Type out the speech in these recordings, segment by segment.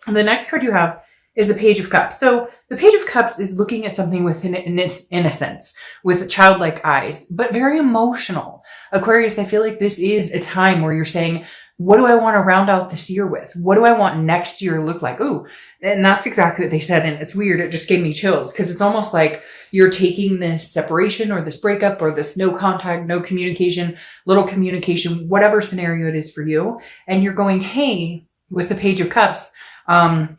The next card you have is the Page of Cups. So the Page of Cups is looking at something with an innocence, with childlike eyes, but very emotional. Aquarius, I feel like this is a time where you're saying, what do I want to round out this year with? What do I want next year to look like? Ooh, and that's exactly what they said. And it's weird. It just gave me chills because it's almost like you're taking this separation or this breakup or this no contact, no communication, little communication, whatever scenario it is for you. And you're going, hey, with the Page of Cups, I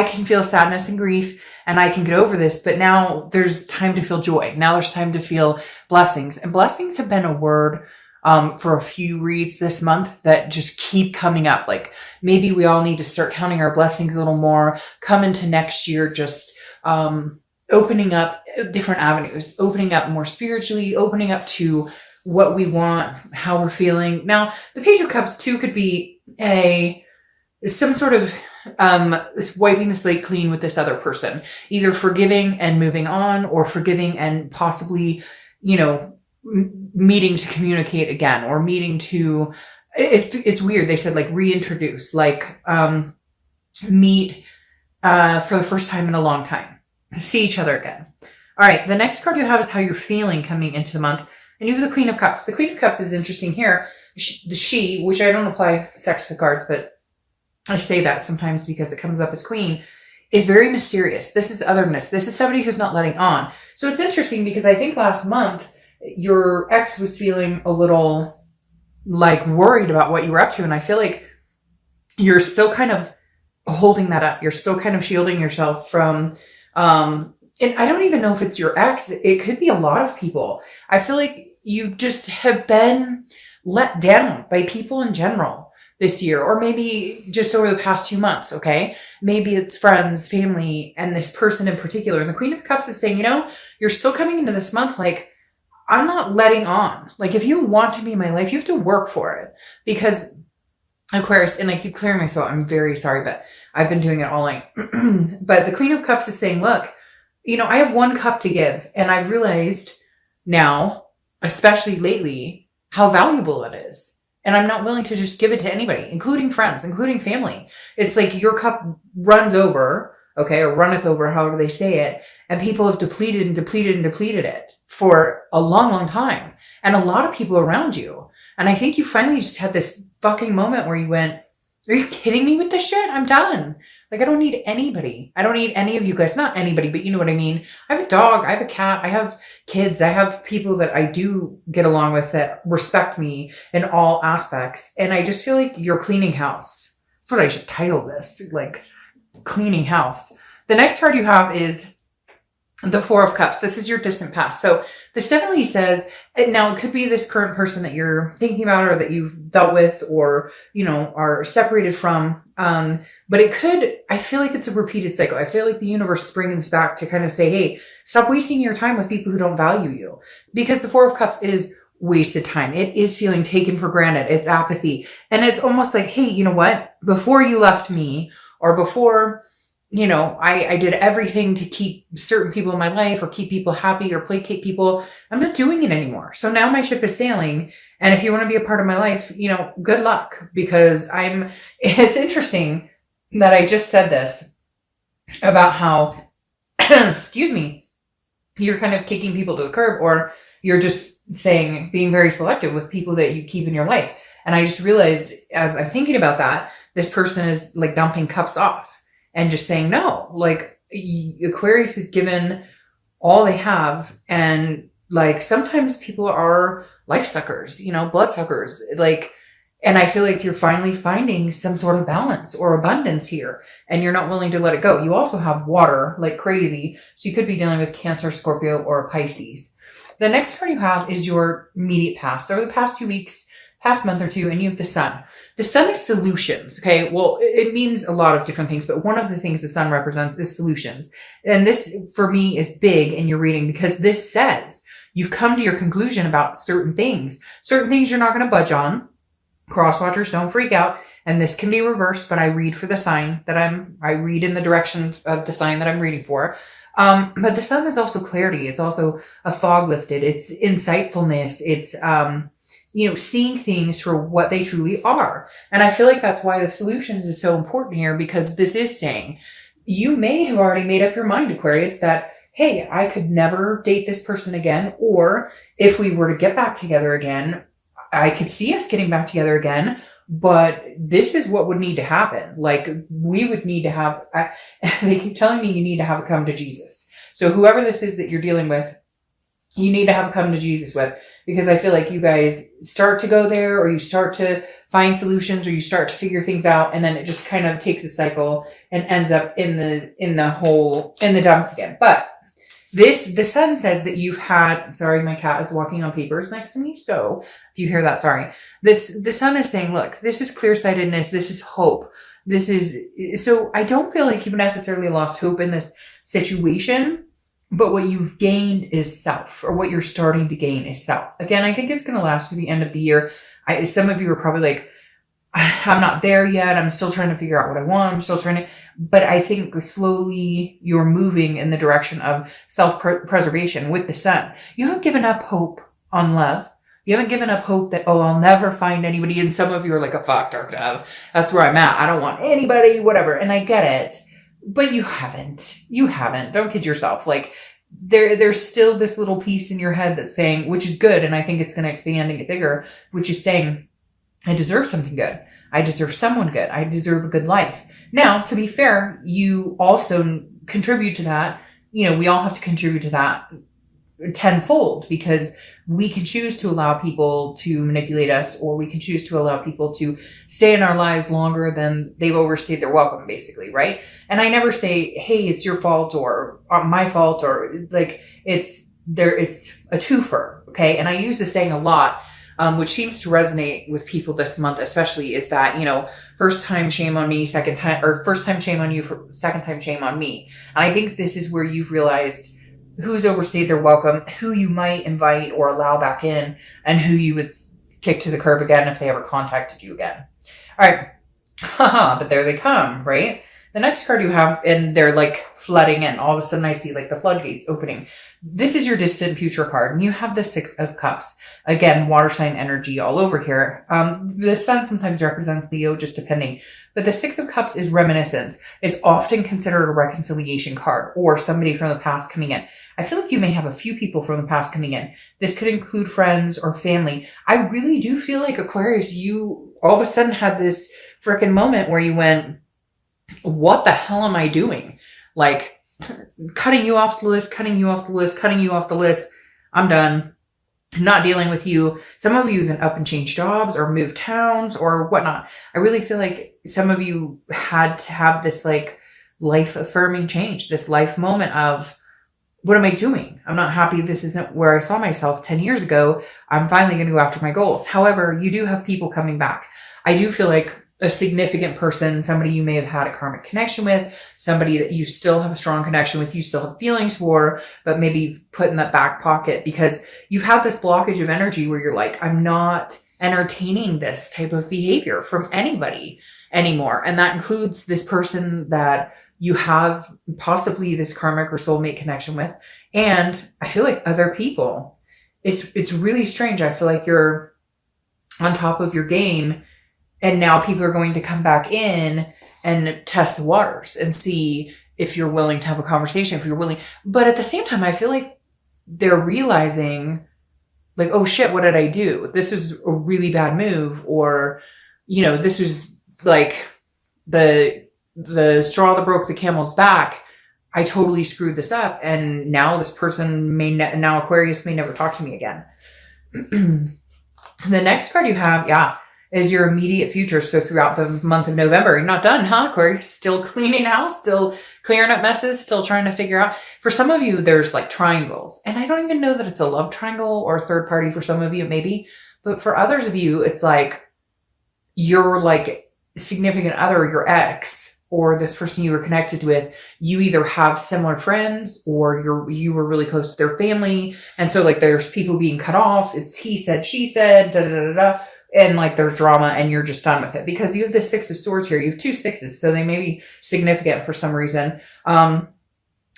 can feel sadness and grief and I can get over this, but now there's time to feel joy. Now there's time to feel blessings. And blessings have been a word for a few reads this month that just keep coming up. Like maybe we all need to start counting our blessings a little more, come into next year, just opening up different avenues, opening up more spiritually, opening up to what we want, how we're feeling. Now, the Page of Cups too could be some sort of wiping the slate clean with this other person, either forgiving and moving on or forgiving and possibly, meeting to communicate again or meeting to, it's weird. They said like reintroduce, like, meet, for the first time in a long time, see each other again. All right. The next card you have is how you're feeling coming into the month. And you have the Queen of Cups. The Queen of Cups is interesting here. She, which I don't apply sex to cards, but I say that sometimes because it comes up as queen, is very mysterious. This is otherness. This is somebody who's not letting on. So it's interesting because I think last month your ex was feeling a little like worried about what you were up to. And I feel like you're still kind of holding that up. You're still kind of shielding yourself from, and I don't even know if it's your ex. It could be a lot of people. I feel like you just have been let down by people in general this year, or maybe just over the past few months. Okay. Maybe it's friends, family, and this person in particular. And the Queen of Cups is saying, you're still coming into this month. Like, I'm not letting on. Like, if you want to be in my life, you have to work for it, because Aquarius, and I keep clearing my throat. I'm very sorry, but I've been doing it all night. But the Queen of Cups is saying, look, I have one cup to give. And I've realized now, especially lately, how valuable it is. And I'm not willing to just give it to anybody, including friends, including family. It's like your cup runs over, okay, or runneth over, however they say it. And people have depleted and depleted and depleted it for a long, long time. And a lot of people around you. And I think you finally just had this fucking moment where you went, are you kidding me with this shit? I'm done. Like, I don't need anybody. I don't need any of you guys. Not anybody, but you know what I mean? I have a dog. I have a cat. I have kids. I have people that I do get along with that respect me in all aspects. And I just feel like you're cleaning house. That's what I should title this, like cleaning house. The next card you have is the Four of Cups. This is your distant past. So this definitely says, now it could be this current person that you're thinking about or that you've dealt with or, are separated from. But it could, I feel like it's a repeated cycle. I feel like the universe is bringing this back to kind of say, hey, stop wasting your time with people who don't value you, because the Four of Cups is wasted time. It is feeling taken for granted. It's apathy. And it's almost like, hey, you know what? Before you left me, or before, I did everything to keep certain people in my life or keep people happy or placate people. I'm not doing it anymore. So now my ship is sailing. And if you want to be a part of my life, good luck, because it's interesting that I just said this about how, excuse me, you're kind of kicking people to the curb, or you're just saying, being very selective with people that you keep in your life. And I just realized as I'm thinking about that, this person is like dumping cups off. And just saying no, like Aquarius is given all they have. And like, sometimes people are life suckers, blood suckers. And I feel like you're finally finding some sort of balance or abundance here, and you're not willing to let it go. You also have water like crazy. So you could be dealing with Cancer, Scorpio, or Pisces. The next card you have is your immediate past. Over the past few weeks, past month or two, and you have the Sun. The Sun is solutions. Okay. Well, it means a lot of different things, but one of the things the Sun represents is solutions. And this for me is big in your reading, because this says you've come to your conclusion about certain things you're not going to budge on. Cross watchers, don't freak out. And this can be reversed, but I read for the sign that I read in the direction of the sign that I'm reading for. But the Sun is also clarity. It's also a fog lifted. It's insightfulness. It's, seeing things for what they truly are. And I feel like that's why the solutions is so important here, because this is saying you may have already made up your mind, Aquarius, that, hey, I could never date this person again. Or if we were to get back together again, I could see us getting back together again, but this is what would need to happen. Like, we would need to have, they keep telling me you need to have a come to Jesus. So whoever this is that you're dealing with, you need to have a come to Jesus with, because I feel like you guys start to go there, or you start to find solutions, or you start to figure things out, and then it just kind of takes a cycle and ends up in the dumps again. But the sun says that you've had, sorry, my cat is walking on papers next to me. So if you hear that, sorry. The sun is saying, look, this is clear-sightedness. This is hope. So I don't feel like you've necessarily lost hope in this situation, but what you've gained is self, or what you're starting to gain is self. Again, I think it's going to last to the end of the year. Some of you are probably like, I'm not there yet. I'm still trying to figure out what I want. I'm still trying to, but I think slowly you're moving in the direction of self-preservation with the sun. You haven't given up hope on love. You haven't given up hope that, oh, I'll never find anybody. And some of you are like, a fuck, Dark Dove. That's where I'm at. I don't want anybody, whatever. And I get it, but you haven't. Don't kid yourself. Like, there's still this little piece in your head that's saying, which is good. And I think it's going to expand and get bigger, which is saying, I deserve something good. I deserve someone good. I deserve a good life. Now, to be fair, you also contribute to that. We all have to contribute to that tenfold, because we can choose to allow people to manipulate us, or we can choose to allow people to stay in our lives longer than they've overstayed their welcome, basically, right? And I never say, hey, it's your fault or my fault, or like it's a twofer, okay? And I use this saying a lot, which seems to resonate with people this month, especially, is that, first time shame on me, first time shame on you, second time shame on me. And I think this is where you've realized who's overstayed their welcome, who you might invite or allow back in, and who you would kick to the curb again if they ever contacted you again. All right. But there they come, right? The next card you have, and they're like flooding in. All of a sudden I see like the floodgates opening. This is your distant future card, and you have the Six of Cups. Again, water sign energy all over here. The sun sometimes represents Leo, just depending. But the Six of Cups is reminiscence. It's often considered a reconciliation card, or somebody from the past coming in. I feel like you may have a few people from the past coming in. This could include friends or family. I really do feel like, Aquarius, you all of a sudden had this freaking moment where you went, what the hell am I doing? Like, cutting you off the list. I'm done. Not dealing with you. Some of you even up and changed jobs or moved towns or whatnot. I really feel like some of you had to have this like life affirming change, this life moment of, what am I doing? I'm not happy. This isn't where I saw myself 10 years ago. I'm finally going to go after my goals. However, you do have people coming back. I do feel like a significant person, somebody you may have had a karmic connection with, somebody that you still have a strong connection with, you still have feelings for, but maybe you've put in that back pocket because you've had this blockage of energy where you're like, I'm not entertaining this type of behavior from anybody anymore. And that includes this person that you have possibly this karmic or soulmate connection with. And I feel like other people, it's really strange. I feel like you're on top of your game, and now people are going to come back in and test the waters and see if you're willing to have a conversation, if you're willing. But at the same time, I feel like they're realizing like, oh shit, what did I do? This is a really bad move. Or, this was like the straw that broke the camel's back. I totally screwed this up. And now this person now Aquarius may never talk to me again. The next card you have, is your immediate future. So throughout the month of November, you're not done, huh, Aquarius? Still cleaning house, still clearing up messes, still trying to figure out. For some of you, there's like triangles. And I don't even know that it's a love triangle or a third party. For some of you, maybe. But for others of you, it's like your like significant other, your ex, or this person you were connected with, you either have similar friends or you were really close to their family. And so like there's people being cut off. It's he said, she said, da da da da. And like there's drama and you're just done with it because you have the Six of Swords here. You have two sixes. So they may be significant for some reason.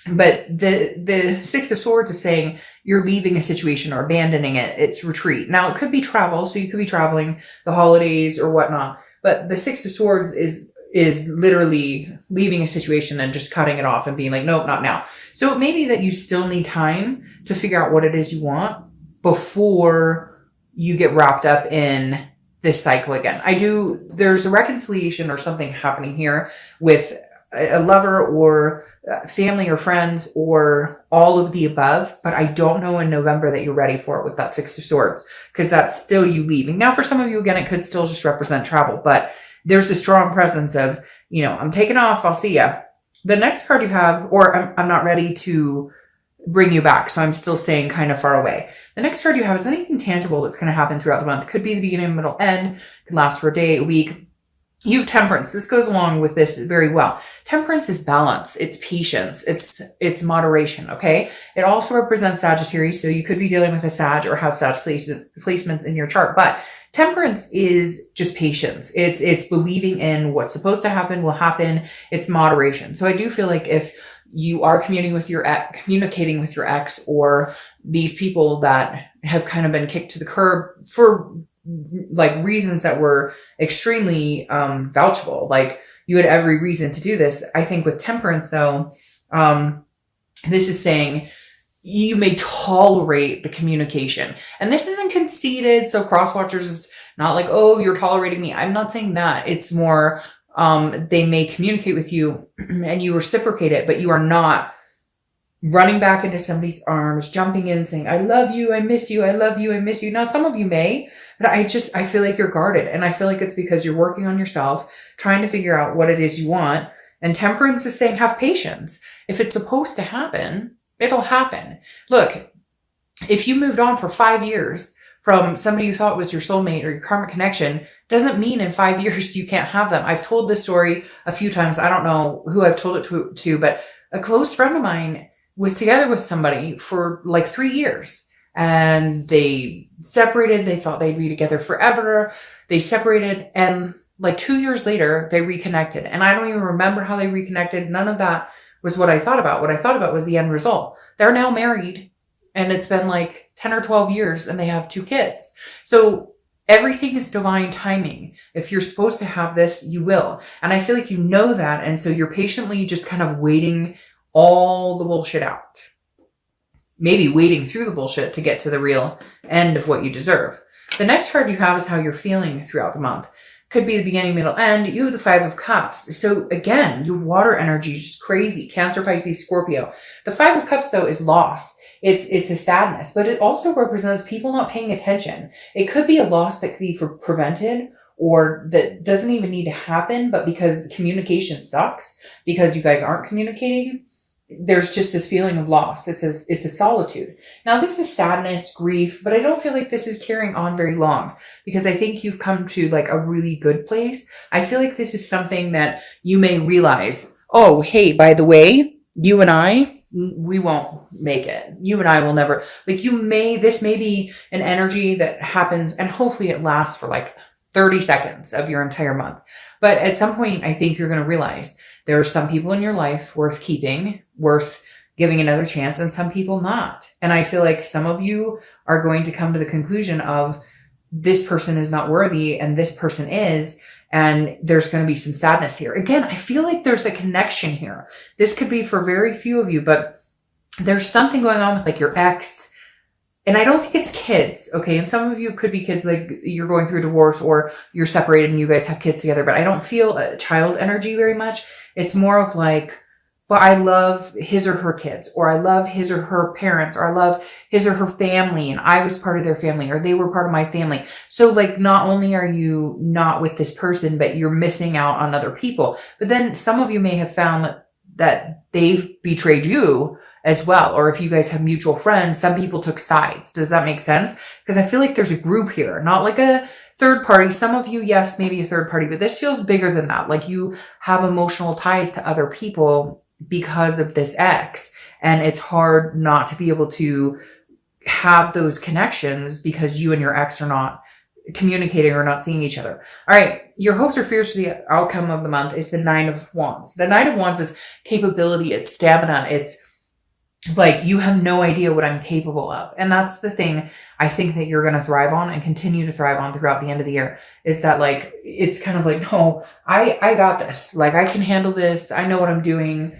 But the Six of Swords is saying you're leaving a situation or abandoning it. It's retreat. Now, it could be travel. So you could be traveling the holidays or whatnot. But the Six of Swords is literally leaving a situation and just cutting it off and being like, nope, not now. So it may be that you still need time to figure out what it is you want before you get wrapped up in this cycle again. There's a reconciliation or something happening here with a lover or family or friends or all of the above, but I don't know in November that you're ready for it with that Six of Swords, because that's still you leaving. Now, for some of you, again, it could still just represent travel, but there's a strong presence of, I'm taking off, I'll see ya. The next card you have, or I'm not ready to bring you back, so I'm still staying kind of far away. The next card you have is anything tangible that's going to happen throughout the month. Could be the beginning, middle, end, could last for a day, a week. You have Temperance. This goes along with this very well. Temperance is balance. It's patience. It's moderation. Okay. It also represents Sagittarius. So you could be dealing with a Sag or have Sag placements in your chart, but Temperance is just patience. It's believing in what's supposed to happen will happen. It's moderation. So I do feel like if you are communicating with your ex or these people that have kind of been kicked to the curb for like reasons that were extremely vouchable, like you had every reason to do this. I think with Temperance though, this is saying you may tolerate the communication, and this isn't conceited. So cross watchers is not like, oh, you're tolerating me. I'm not saying that. It's more, they may communicate with you and you reciprocate it, but you are not running back into somebody's arms, jumping in saying, I love you, I miss you, I love you, I miss you. Now, some of you may, but I feel like you're guarded. And I feel like it's because you're working on yourself, trying to figure out what it is you want. And Temperance is saying, have patience. If it's supposed to happen, it'll happen. Look, if you moved on for 5 years from somebody you thought was your soulmate or your karmic connection, doesn't mean in 5 years you can't have them. I've told this story a few times. I don't know who I've told it to, but a close friend of mine was together with somebody for like 3 years and they separated. They thought they'd be together forever. They separated and like 2 years later, they reconnected. And I don't even remember how they reconnected. None of that was what I thought about. What I thought about was the end result. They're now married and it's been like 10 or 12 years and they have 2 kids. So everything is divine timing. If you're supposed to have this, you will. And I feel like you know that. And so you're patiently just kind of waiting all the bullshit out. Maybe wading through the bullshit to get to the real end of what you deserve. The next card you have is how you're feeling throughout the month. Could be the beginning, middle, end. You have the 5 of Cups. So again, you have water energy, just crazy. Cancer, Pisces, Scorpio. The 5 of Cups though is loss. It's a sadness, but it also represents people not paying attention. It could be a loss that could be prevented or that doesn't even need to happen, but because communication sucks, because you guys aren't communicating, there's just this feeling of loss. It's a solitude. Now this is sadness, grief, but I don't feel like this is carrying on very long because I think you've come to like a really good place. I feel like this is something that you may realize, oh, hey, by the way, you and I, we won't make it. You and I will never, like this may be an energy that happens and hopefully it lasts for like 30 seconds of your entire month. But at some point, I think you're going to realize there are some people in your life worth keeping, worth giving another chance, and some people not. And I feel like some of you are going to come to the conclusion of this person is not worthy and this person is, and there's going to be some sadness here. Again, I feel like there's a connection here. This could be for very few of you, but there's something going on with like your ex. And I don't think it's kids, okay? And some of you could be kids, like you're going through a divorce or you're separated and you guys have kids together, but I don't feel a child energy very much. It's more of like, but I love his or her kids, or I love his or her parents, or I love his or her family, and I was part of their family, or they were part of my family. So like, not only are you not with this person, but you're missing out on other people. But then some of you may have found that they've betrayed you as well. Or if you guys have mutual friends, some people took sides. Does that make sense? Because I feel like there's a group here, not like a third party. Some of you, yes, maybe a third party, but this feels bigger than that. Like you have emotional ties to other people because of this ex. And it's hard not to be able to have those connections because you and your ex are not communicating or not seeing each other. All right. Your hopes or fears for the outcome of the month is the 9 of Wands. The 9 of Wands is capability. It's stamina. It's like, you have no idea what I'm capable of. And that's the thing I think that you're going to thrive on and continue to thrive on throughout the end of the year, is that like, it's kind of like, no, I got this. Like, I can handle this. I know what I'm doing.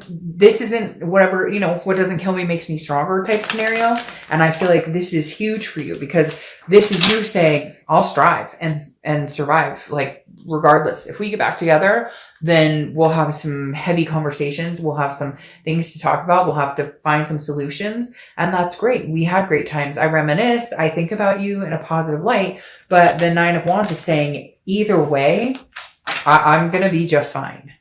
This isn't whatever, you know, what doesn't kill me makes me stronger type scenario. And I feel like this is huge for you, because this is you saying, I'll strive and survive. Like, regardless, if we get back together, then we'll have some heavy conversations. We'll have some things to talk about. We'll have to find some solutions. And that's great. We had great times. I reminisce. I think about you in a positive light. But the 9 of Wands is saying, either way, I'm going to be just fine.